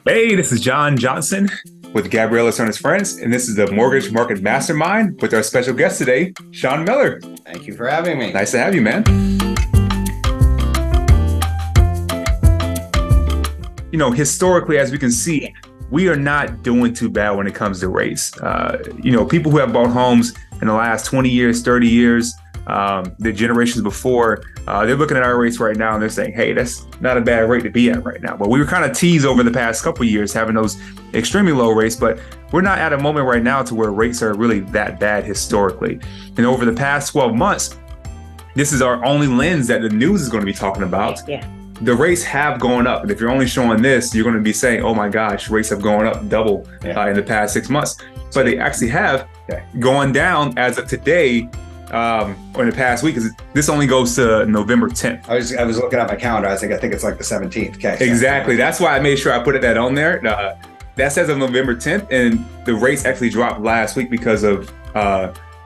Hey, this is Jon Johnson with Gabriela Cernas-Frantz, and this is the Mortgage Market Mastermind with our special guest today, Shawn Miller. Thank you for having me. Nice to have you, man. You know, historically, as we can see, we are not doing too bad when it comes to rates. People who have bought homes in the last 20 years, 30 years, the generations before, they're looking at our rates right now and they're saying, hey, that's not a bad rate to be at right now. But we were kind of teased over the past couple of years having those extremely low rates, but we're not at a moment right now to where rates are really that bad historically. And over the past 12 months, this is our only lens that the news is going to be talking about. Yeah. The rates have gone up. And if you're only showing this, you're going to be saying, oh my gosh, rates have gone up double in the past 6 months. But they actually have gone down as of today. Or in the past week, because this only goes to November 10th. I was looking at my calendar. I think it's like the 17th. Okay. Exactly. That's why I made sure I put that on there. That says on November 10th, and the rates actually dropped last week because of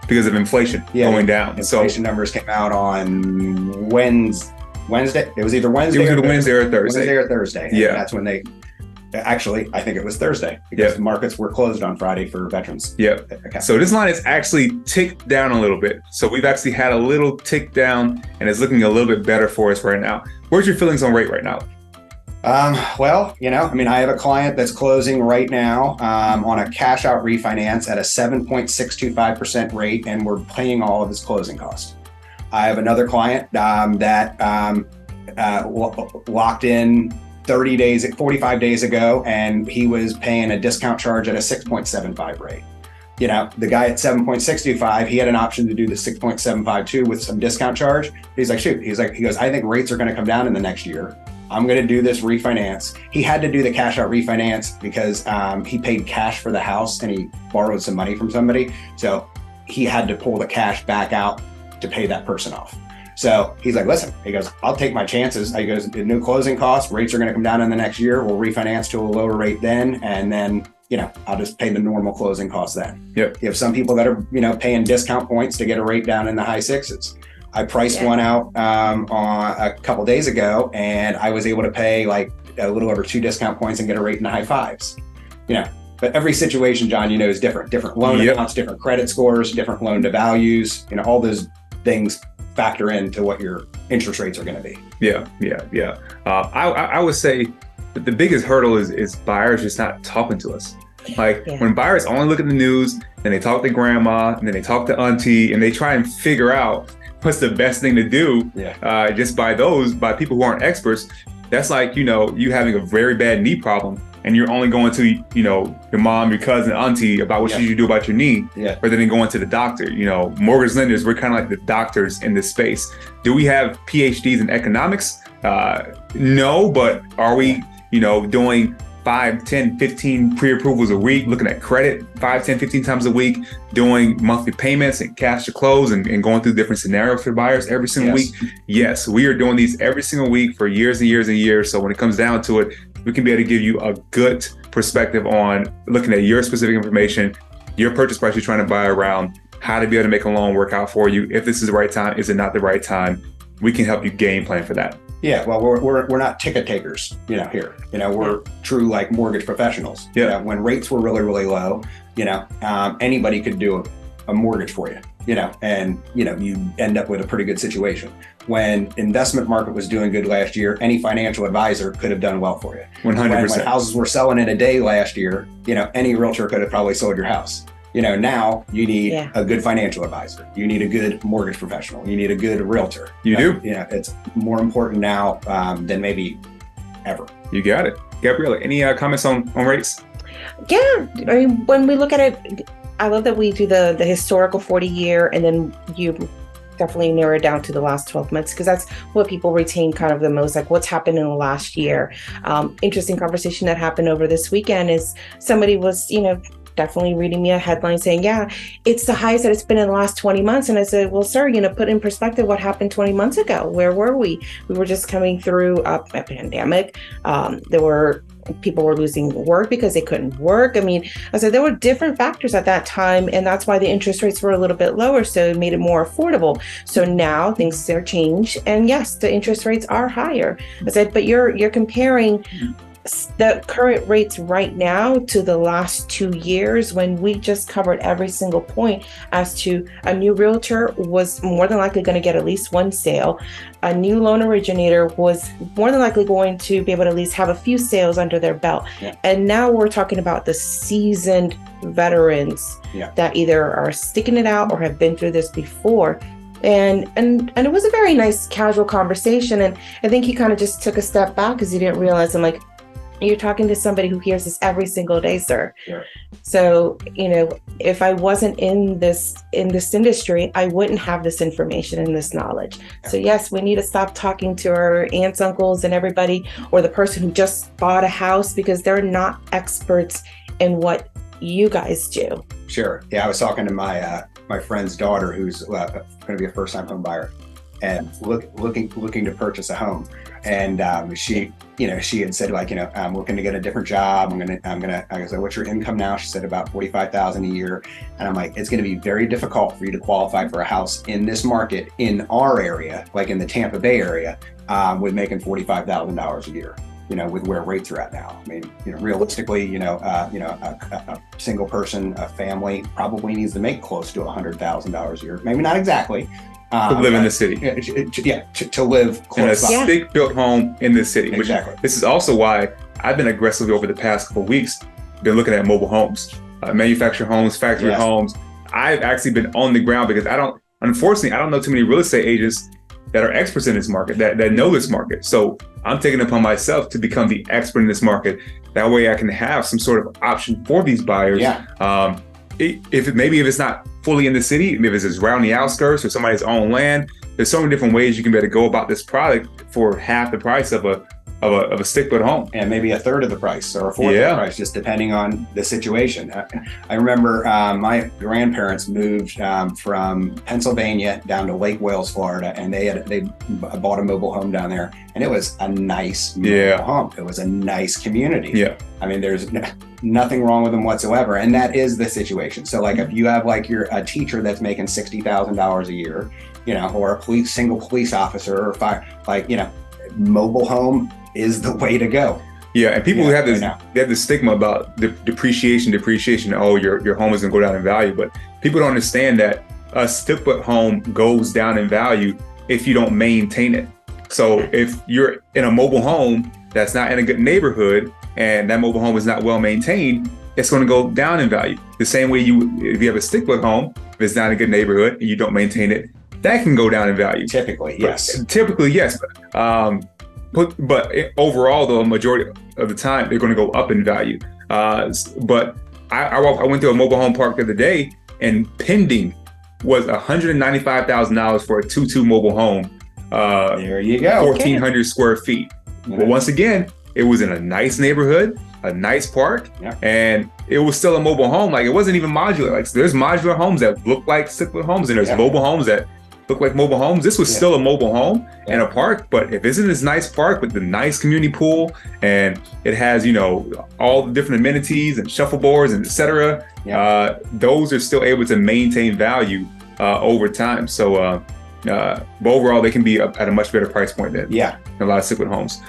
inflation going down. Inflation numbers came out on Wednesday. It was either Wednesday. It was either Wednesday or Thursday. Wednesday or Thursday. Yeah. And that's when they. Actually, I think it was Thursday because the markets were closed on Friday for veterans. Yep. Okay. So this line is actually ticked down a little bit. So we've actually had a little tick down and it's looking a little bit better for us right now. Where's your feelings on rate right now? I have a client that's closing right now on a cash out refinance at a 7.625% rate, and we're paying all of his closing costs. I have another client that locked in 45 days ago, and he was paying a discount charge at a 6.75 rate. You know, the guy at 7.625, he had an option to do the 6.752 with some discount charge. He's like, shoot, he goes, I think rates are going to come down in the next year. I'm going to do this refinance. He had to do the cash out refinance because he paid cash for the house and he borrowed some money from somebody. So he had to pull the cash back out to pay that person off. So he's like, listen, he goes, I'll take my chances. He goes, the new closing costs, rates are going to come down in the next year. We'll refinance to a lower rate then. And then, I'll just pay the normal closing costs then. Yep. You have some people that are, paying discount points to get a rate down in the high sixes. I priced one out on a couple days ago, and I was able to pay like a little over 2 discount points and get a rate in the high fives. But every situation, John, is different. Different loan amounts, different credit scores, different loan to values. All those things factor into what your interest rates are going to be. Yeah. I would say that the biggest hurdle is buyers just not talking to us. When buyers only look at the news, then they talk to grandma, and then they talk to auntie, and they try and figure out what's the best thing to do. Just by people who aren't experts. That's like, you having a very bad knee problem, and you're only going to, your mom, your cousin, auntie about what should you do about your knee, rather than going to the doctor. Mortgage lenders, we're kind of like the doctors in this space. Do we have PhDs in economics? No, but are we, doing 5, 10, 15 pre-approvals a week, looking at credit 5, 10, 15 times a week, doing monthly payments and cash to close and going through different scenarios for buyers every single week? Yes, we are doing these every single week for years and years and years. So when it comes down to it, we can be able to give you a good perspective on looking at your specific information, your purchase price you're trying to buy around, how to be able to make a loan work out for you. If this is the right time, is it not the right time? We can help you game plan for that. Yeah, well, we're not ticket takers, here. We're true like mortgage professionals. Yeah. When rates were really, really low, anybody could do a mortgage for you, and you end up with a pretty good situation. When investment market was doing good last year, any financial advisor could have done well for you. 100%. When houses were selling in a day last year, any realtor could have probably sold your house. Now you need a good financial advisor. You need a good mortgage professional. You need a good realtor. You do? It's more important now than maybe ever. You got it. Gabriela, any comments on rates? Yeah. When we look at it, I love that we do the historical 40-year, and then you definitely narrow it down to the last 12 months, because that's what people retain kind of the most, like what's happened in the last year. Interesting conversation that happened over this weekend is somebody was, definitely reading me a headline saying, it's the highest that it's been in the last 20 months. And I said, well, sir, put in perspective what happened 20 months ago. Where were we? We were just coming through a pandemic. People were losing work because they couldn't work. I said there were different factors at that time, and that's why the interest rates were a little bit lower, so it made it more affordable. So now things are changed, and yes, the interest rates are higher. I said, but you're comparing the current rates right now to the last 2 years, when we just covered every single point as to a new realtor was more than likely going to get at least one sale. A new loan originator was more than likely going to be able to at least have a few sales under their belt. Yeah. And now we're talking about the seasoned veterans that either are sticking it out or have been through this before. And it was a very nice casual conversation. And I think he kind of just took a step back because he didn't realize, I'm like, you're talking to somebody who hears this every single day, sir. Yeah. So, if I wasn't in this industry, I wouldn't have this information and this knowledge. Yeah. So yes, we need to stop talking to our aunts, uncles, and everybody, or the person who just bought a house, because they're not experts in what you guys do. Sure. Yeah, I was talking to my friend's daughter, who's going to be a first-time home buyer, and looking to purchase a home. And she had said, like, I'm looking to get a different job. I was like, what's your income now? She said about $45,000 a year. And I'm like, it's going to be very difficult for you to qualify for a house in this market in our area, like in the Tampa Bay area, with making $45,000 a year. With where rates are at now. I mean, realistically, a single person, a family probably needs to make close to $100,000 a year. Maybe not exactly. To live in the city. To live close in a stick-built home in the city. Exactly. This is also why I've been aggressively over the past couple of weeks, been looking at mobile homes, manufactured homes, factory homes. I've actually been on the ground because I don't know too many real estate agents that are experts in this market, that know this market. So I'm taking it upon myself to become the expert in this market. That way I can have some sort of option for these buyers. Yeah. If it's not fully in the city, if it's around the outskirts or somebody's own land, there's so many different ways you can be able to go about this product for half the price of a stick-built home. And maybe a third of the price or a fourth of the price, just depending on the situation. I remember my grandparents moved from Pennsylvania down to Lake Wales, Florida, and they bought a mobile home down there, and it was a nice mobile home. It was a nice community. Yeah. I mean, there's nothing wrong with them whatsoever, and that is the situation. So, like, if you have you're a teacher that's making $60,000 a year, or a single police officer or fire, mobile home is the way to go. Yeah, and people who have this, they have this stigma about depreciation. Oh, your home is gonna go down in value, but people don't understand that a stick-built home goes down in value if you don't maintain it. So if you're in a mobile home that's not in a good neighborhood and that mobile home is not well maintained, it's going to go down in value. The same way if you have a stick-built home, if it's not in a good neighborhood and you don't maintain it, that can go down in value. Typically, yes. But overall, though, a majority of the time, they're going to go up in value. But I went to a mobile home park the other day, and pending was $195,000 for a 2-2 mobile home. There you go. 1,400 square feet. But once again, it was in a nice neighborhood, a nice park, and it was still a mobile home. Like, it wasn't even modular. Like, there's modular homes that look like stick-built homes, and there's mobile homes that look like mobile homes. This was still a mobile home and a park, but if it's in this nice park with the nice community pool, and it has, all the different amenities and shuffleboards and et cetera, those are still able to maintain value over time. So, but overall, they can be at a much better price point than a lot of stick-built homes.